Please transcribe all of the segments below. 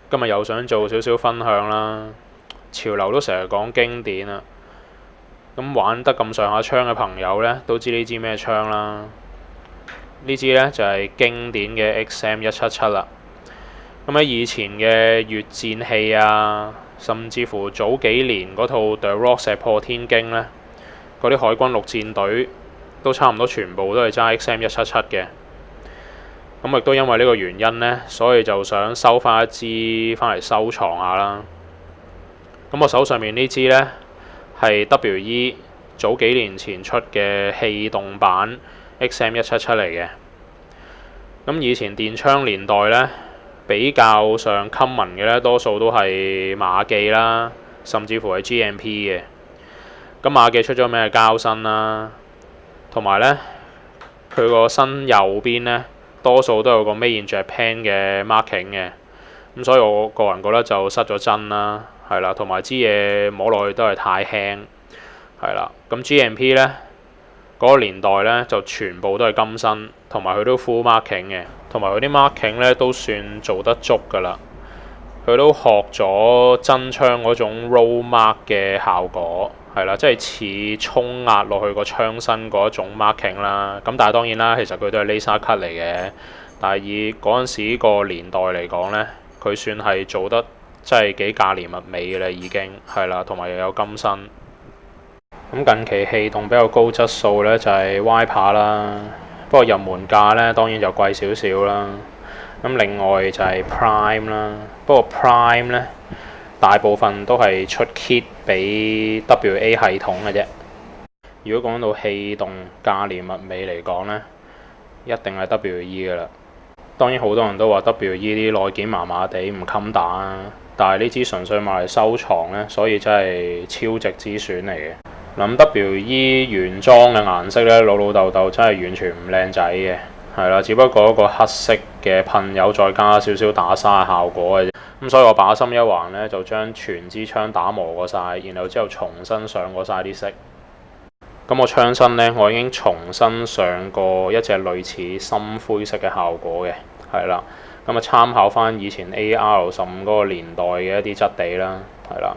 今日又想做少少分享啦。潮流都成日講經典啊，咁玩得咁上下槍嘅朋友呢，都知呢支咩槍啦。呢支呢，就係經典嘅 XM177啦。咁喺以前嘅越戰戲啊，甚至乎早幾年嗰套《The Rock 石破天驚》呢，嗰啲海軍陸戰隊都差唔多全部都係揸 XM177嘅。咁亦都因為呢個原因呢，所以就想收翻一支翻嚟收藏下啦。咁我手上面呢支呢，係 WE 早幾年前出嘅氣動版 XM177嚟嘅。咁以前電槍年代呢，比較上 common 嘅呢，多數都係馬記啦，甚至乎係 GMP 嘅。咁馬記出咗咩膠身啦，同埋呢，佢個身右邊呢，多數都有個 Made in Japan 嘅 marking 嘅。咁所以我個人覺得就失咗真啦，係啦，同埋支嘢摸落去都係太輕，係啦。咁 GMP 呢，嗰個年代呢，就全部都係金身，同埋佢都 full marking 嘅，同埋佢啲 marking 呢都算做得足㗎啦。佢都學咗真槍嗰種 roll mark 嘅效果，係啦，即係似衝壓落去個槍身嗰一種 marking 啦。咁但係當然啦，其實佢都係 laser cut 嚟嘅，但係以嗰陣時個年代嚟講呢，佢算係做得真係幾價廉物美嘅啦，已經係啦，同埋又有金身。咁近期氣動比較高質素呢，就係 Viper 啦，不過入門價呢，當然就貴少少啦。咁另外就係 Prime 啦，不過 Prime 呢，大部分都係出 kit 俾 WA 系統嘅啫。如果講到氣動價廉物美嚟講呢，一定係 WE 噶啦。當然好多人都話 WE 啲內件麻麻地唔襟打啊，但係呢支純粹買嚟收藏呢，所以真係超值之選嚟嘅。諗 WE 原裝嘅顏色呢，老豆豆真係完全唔靚仔嘅，係啦，只不過一個黑色嘅噴油再加少少打沙嘅效果嘅啫。咁所以我把心一橫呢，就將全支槍打磨過晒，然後之後重新上過晒啲色。咁我槍身呢，我已經重新上過一隻類似深灰色嘅效果嘅，係啦。咁啊參考翻以前 AR-15嗰個年代嘅一啲質地啦，係啦。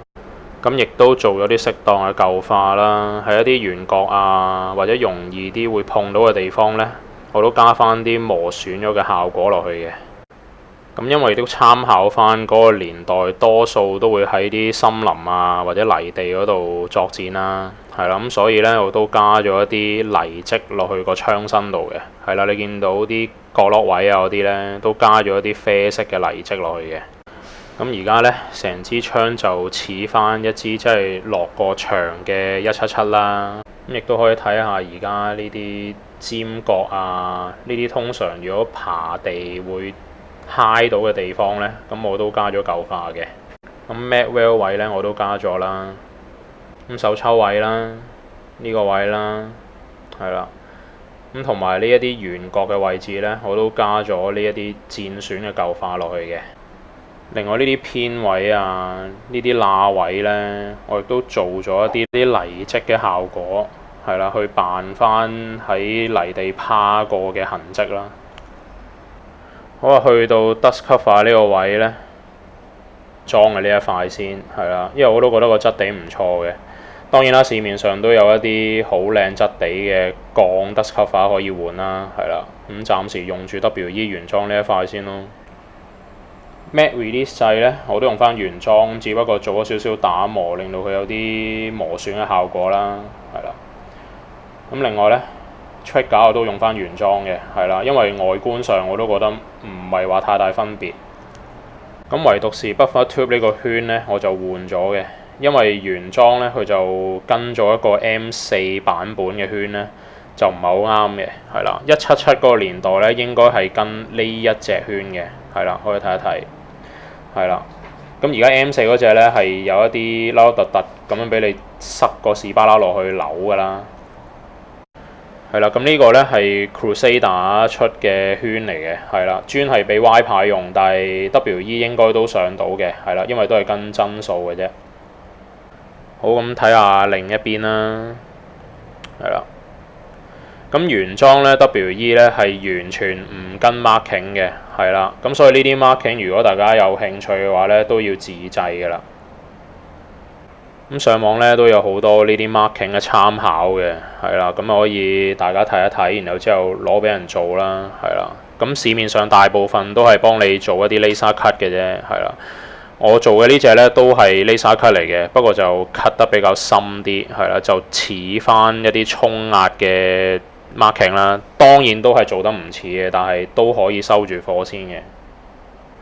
咁亦都做咗啲適當嘅舊化啦，喺一啲圓角啊或者容易啲會碰到嘅地方呢，我都加翻啲磨損咗嘅效果落去嘅。咁因為都參考翻嗰個年代，多數都會喺啲森林啊或者泥地嗰度作戰啦，係啦，咁所以呢，我都加咗一啲泥跡落去個槍身度嘅，係啦，你見到啲角落位啊嗰啲呢，都加咗一啲啡色嘅泥跡落去嘅。咁而家呢，成支槍就似翻一支即係落過場嘅177啦。咁亦都可以睇下而家呢啲尖角啊，呢啲通常如果爬地會揩到嘅地方呢，咁我都加咗舊化嘅。咁 Magwell 位呢，我都加咗啦。咁手抽位啦，呢個位啦，係啦。咁同埋呢一啲圓角嘅位置呢，我都加咗呢一啲戰損嘅舊化落去嘅。另外呢啲偏位啊，呢啲罅位呢，我亦都做咗一啲泥跡嘅效果，係啦，去扮翻喺泥地趴過嘅痕跡啦。好啊，去到 Dust Cover 呢個位呢，裝嘅呢一塊先，係啦，因為我都覺得個質地唔錯嘅。當然啦，市面上都有一啲好靚質地嘅鋼 Dust Cover 可以換啦，係啦。咁暫時用住 WE 原裝呢一塊先咯。Mag Release 掣呢，我都用翻原裝，只不過做咗少少打磨，令到佢有啲磨損嘅效果啦，係啦。咁另外呢 Trigger 我都用翻原裝嘅，係啦，因為外觀上我都覺得唔係話太大分別。咁唯獨是 Buffer Tube 呢個圈呢，我就換咗嘅，因為原裝呢，佢就跟咗一個 M4 版本嘅圈呢，就唔係好啱嘅，係啦。177嗰個年代呢，應該係跟呢一隻圈嘅，係啦，可以睇一睇。係啦，咁而家 M4 嗰隻呢，係有一啲凹凹凸凸咁樣俾你塞個士巴拉落去扭㗎啦。係啦，咁呢個呢，係 Crusader 出嘅圈嚟嘅，係啦，專係俾 Y 牌用，但係 WE 應該都上到嘅，係啦，因為都係跟幀數嘅啫。好，咁睇下另一邊啦，係啦。咁原裝咧 WE 咧係完全唔跟 marking 嘅，係啦。咁所以呢啲 marking 如果大家有興趣嘅話咧，都要自製㗎啦。咁上網咧都有好多呢啲 marking 嘅參考嘅，係啦。咁可以大家睇一睇，然後之後攞俾人做啦，係啦。咁市面上大部分都係幫你做一啲 laser cut 嘅啫，係啦。我做嘅呢隻咧都係 laser cut 嚟嘅，不過就 cut 得比較深啲，係啦，就似翻一啲衝壓嘅 marking 啦。當然都係做得唔似嘅，但係都可以收住貨先嘅。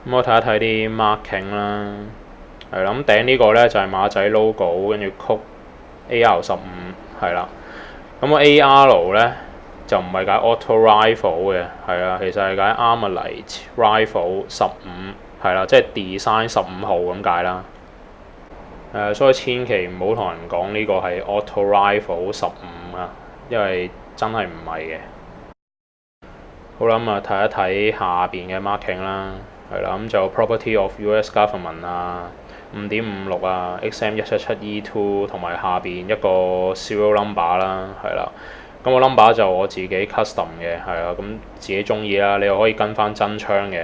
咁我睇一睇啲 marking 啦，係啦。咁頂呢個咧就係馬仔 logo， 跟住曲 AR-15，係啦。咁個 AR 咧就唔係解 Auto Rifle 嘅，係啦，其實係解 Armalite Rifle 15。係啦，即係 design 15號咁解啦。所以千祈唔好同人講呢個係 Auto Rifle 15啊，因為真係唔係嘅。好啦，咁啊睇一睇下邊嘅 marking 啦，係啦，咁就 Property of US Government 啊，5.56啊 XM177E2 同埋下邊一個 serial number 啦，係啦。咁個 number 就我自己 custom 嘅，係啦，咁自己中意啦，你又可以跟翻真槍嘅。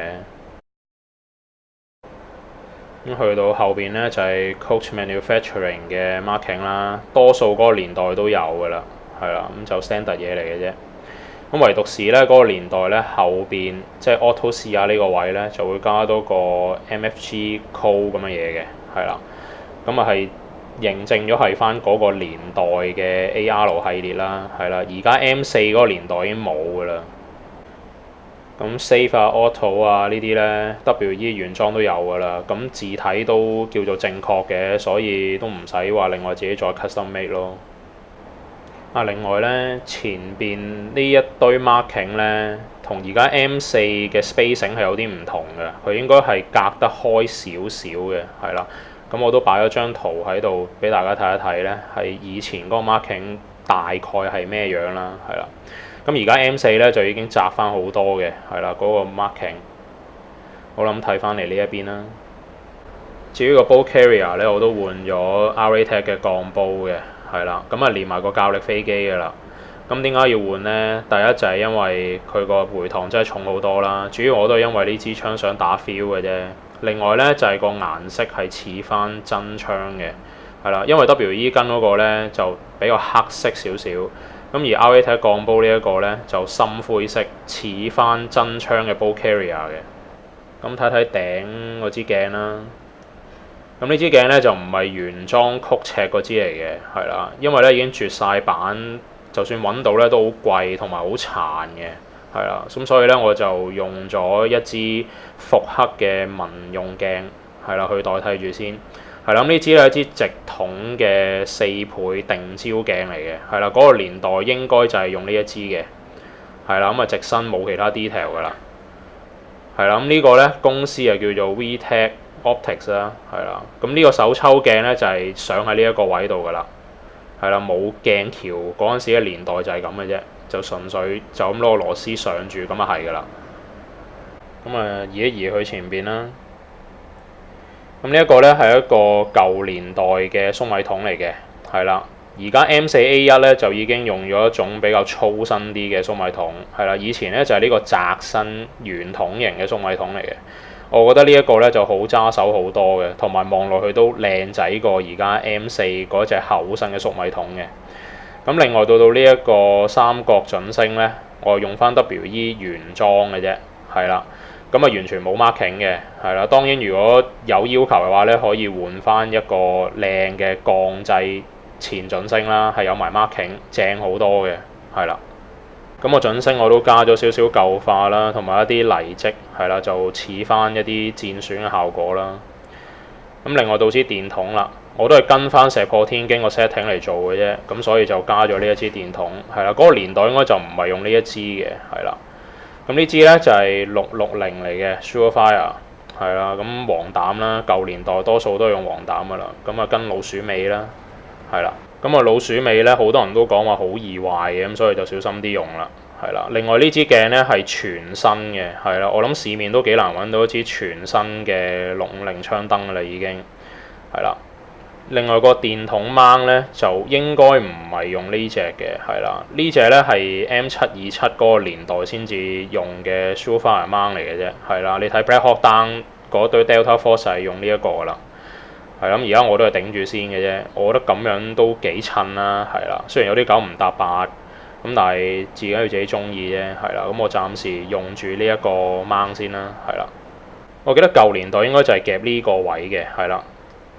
咁去到後邊咧就係 Coach Manufacturing 嘅 marking 啦，多數嗰個年代都有㗎啦，係啦，咁就 standard 嘢嚟嘅啫。咁唯獨是咧嗰個年代咧後邊即係 Auto CR 呢個位咧就會加多個 MFG code 咁嘅嘢嘅，係啦。咁啊係認證咗係翻嗰個年代嘅 AR 系列啦，係啦。而家 M4 嗰個年代已經冇㗎啦。咁 Safe 啊、Auto 啊呢啲咧 WE 原裝都有㗎啦，咁字體都叫做正確嘅，所以都唔使話另外自己再 custom make 咯。另外咧前邊呢一堆 marking 咧，同而家 M4 嘅 spacing 係有啲唔同嘅，佢應該係隔得開少少嘅，係啦。咁我都擺咗張圖喺度俾大家睇一睇咧，係以前嗰個 marking 大概係咩樣啦，係啦。咁而家 M4 咧就已經窄翻好多嘅，係啦，嗰個 marking。好啦，咁睇翻嚟呢一邊啦。至於個 bow carrier 咧，我都換咗 RATech 嘅鋼煲嘅，係啦。咁啊連埋個較力飛機㗎啦。咁點解要換呢？第一就係因為佢個回膛真係重好多啦。主要我都係因為呢支槍想打 feel 嘅啫。另外咧就係個顏色係似翻真槍嘅，係啦。因為 WE 跟嗰個咧就比較黑色少少。咁而 RATech 鋼煲呢一個咧就深灰色，似翻真槍嘅 bow carrier 嘅。咁睇睇頂嗰支鏡啦。咁呢支鏡咧就唔係原裝曲尺嗰支嚟嘅，係啦，因為咧已經絕晒版，就算揾到咧都好貴同埋好殘嘅，係啦。咁所以咧我就用咗一支復刻嘅民用鏡，係啦，去代替住先。係啦，咁呢支咧係一支直筒嘅4倍定焦鏡嚟嘅，係啦，嗰個年代應該就係用呢一支嘅，係啦，咁啊直身冇其他 detail 㗎啦，係啦，咁呢個咧公司就叫做 VTech Optics 啦，係啦，咁呢個手抽鏡咧就係上喺呢一個位度㗎啦，係啦，冇鏡橋嗰陣時嘅年代就係咁嘅啫，就純粹就咁攞個螺絲上住咁啊係㗎啦，咁啊移一移去前邊啦。咁呢一個咧係一個舊年代嘅粟米筒嚟嘅，係啦。而家 M4A1 咧就已經用咗一種比較粗身啲嘅粟米筒，係啦。以前咧就係呢個窄身圓筒型嘅粟米筒嚟嘅。我覺得呢一個咧就好揸手好多嘅，同埋望落去都靚仔過而家 M4 嗰隻厚身嘅粟米筒嘅。咁另外到呢一個三角準星咧，我用翻 WE 原裝嘅啫，係啦。咁啊完全冇 marking 嘅，係啦。當然如果有要求嘅話咧，可以換翻一個靚嘅鋼製前準星啦，係有埋 marking，正好多嘅，係啦。咁個準星我都加咗少少舊化啦，同埋一啲泥跡，係啦，就似翻一啲戰損嘅效果啦。咁另外到支電筒啦，我都係跟翻石破天驚個 setting 嚟做嘅啫，咁所以就加咗呢一支電筒，係啦。嗰個年代應該就唔係用呢一支嘅，係啦。咁呢支咧就係660嚟嘅 Surefire， 係啦。咁黃膽啦，舊年代多數都用黃膽噶啦。咁啊跟老鼠尾啦，係啦。咁啊老鼠尾咧，好多人都講話好易壞嘅，咁所以就小心啲用啦，係啦。另外呢支鏡咧係全新嘅，係啦。我諗市面都幾難揾到一支全新嘅650槍燈噶啦，已經係啦。另外個電筒掹呢，就應該唔係用呢隻嘅，係啦，呢隻呢係 M727嗰個年代先至用嘅 Surefire 掹嚟嘅啫，係啦，你睇 Black Hawk Down 嗰堆 Delta Force 係用呢一個噶啦，係咁而家我都係頂住先嘅啫，我覺得咁樣都幾襯啦，係啦，雖然有啲九唔搭八，咁但係自己要自己中意啫，係啦，咁我暫時用住呢一個掹先啦，係啦，我記得舊年代應該就係夾呢個位嘅，係啦。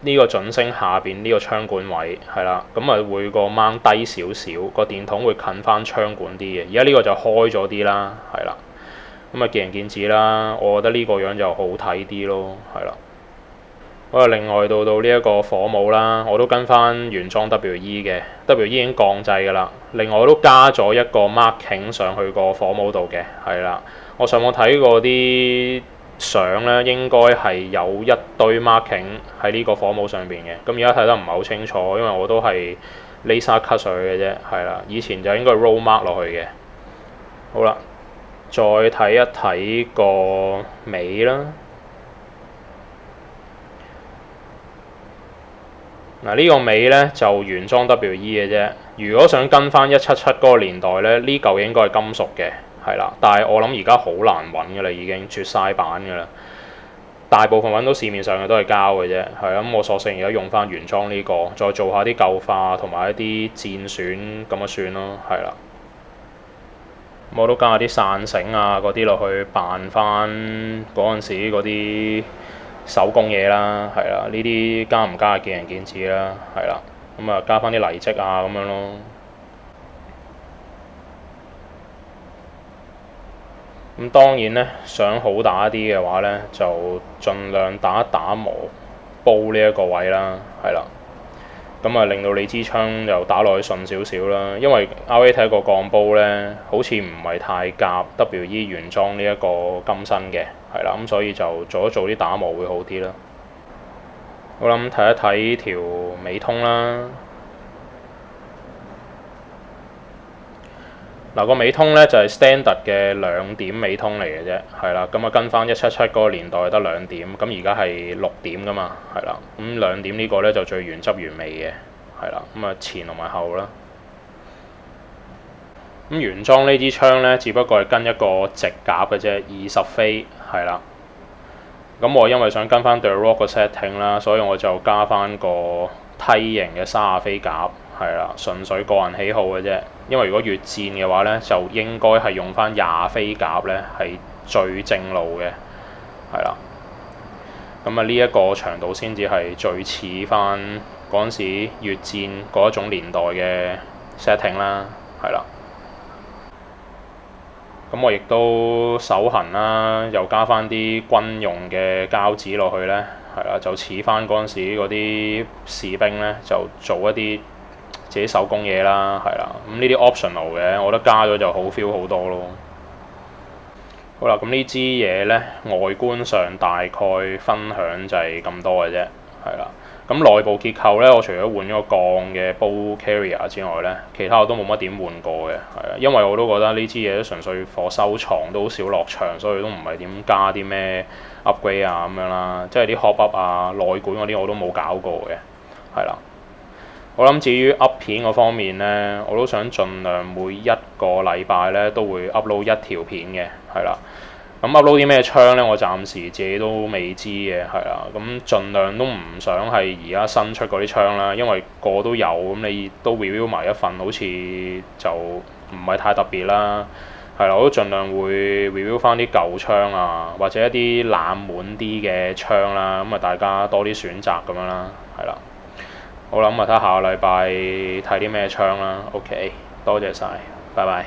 呢個準星下邊呢個槍管位係啦，咁啊會個掹低少少，個電筒會近翻槍管啲嘅。而家呢個就開咗啲啦，係啦，咁啊見仁見智啦。我覺得呢個樣就好睇啲咯，係啦。好啊，另外到呢一個火帽啦，我都跟翻原裝 WE 嘅，WE 已經降製㗎啦。另外我都加咗一個 marking 上去個火帽度嘅，係啦。我上網睇過啲相咧，應該係有一堆 marking 喺呢個火帽上邊嘅。咁而家睇得唔係好清楚，因為我都係 laser cut 上去嘅啫，係啦。以前就應該 roll mark 落去嘅。好啦，再睇一睇個尾啦。嗱，呢個尾咧就原裝 WE 嘅啫。如果想跟翻177嗰個年代咧，呢嚿應該係金屬嘅。係啦，但係我諗而家好難揾㗎啦，已經絕晒版㗎啦。大部分揾到市面上嘅都係膠嘅啫，係咁我索性而家用翻原裝呢個，再做下啲舊化同埋一啲戰損咁就算咯，係啦。我都加下啲散繩啊嗰啲落去扮翻嗰陣時嗰啲手工嘢啦，係啦。呢啲加唔加見仁見智啦，係啦。咁啊加翻啲泥跡啊咁樣咯。咁當然咧，想好打啲嘅話咧，就盡量打一打磨煲呢一個位啦，係啦。咁啊，令到你支槍又打落去順少少啦。因為 RA 睇個鋼煲咧，好似唔係太夾 WE 原裝呢一個金身嘅，係啦。咁所以就做一做啲打磨會好啲啦。好啦，咁睇一睇條尾通啦。嗱，個尾通咧就係 standard 嘅2點尾通嚟嘅啫，係啦，咁啊跟翻177嗰個年代得2點，咁而家係6點噶嘛，係啦，咁2點呢個咧就最原汁原味嘅，係啦，咁啊前同埋後啦。咁原裝呢支槍咧，只不過係跟一個直夾嘅啫，20飛，係啦。咁我因為想跟翻 The Rock 個 setting 啦，所以我就加翻個梯形嘅30飛夾。係啦，純粹個人喜好嘅啫。因為如果越戰嘅話咧，就應該係用翻20飛夾咧，係最正路嘅。係啦，咁啊呢一個長度先至係最似翻嗰陣時越戰嗰一種年代嘅 setting 啦。係啦，咁我亦都手痕啦，又加翻啲軍用嘅膠紙落去咧。係啦，就似翻嗰陣時嗰啲士兵咧，就做一啲自己手工嘢啦，係啦，咁呢啲 optional 嘅，我覺得加咗就好 feel 好多咯。好啦，咁呢支嘢呢，外觀上大概分享就係咁多嘅啫，係啦。咁內部結構呢，我除咗換咗個鋼嘅 bow carrier 之外呢，其他我都冇乜點換過嘅，係啊，因為我都覺得呢支嘢都純粹貨收藏，都好少落場，所以都唔係點加啲咩 upgrade 啊咁樣啦，即係啲 hop up 啊、內管嗰啲我都冇搞過嘅，係啦。我諗至於 up 片嗰方面呢，我都想盡量每一個禮拜呢都會 upload 一條片嘅，係啦。咁 upload 啲咩槍呢？我暫時自己都未知嘅，係啦。咁盡量都唔想係而家新出嗰啲槍啦，因為個都有，咁你都 review 埋一份，好似就唔係太特別啦。係啦，我都盡量會 review 翻啲舊槍啊，或者一啲冷門啲嘅槍啦，咁啊大家多啲選擇咁樣啦，係啦。好啦，咁啊睇下個禮拜睇啲咩槍啦。OK，多謝晒，拜拜。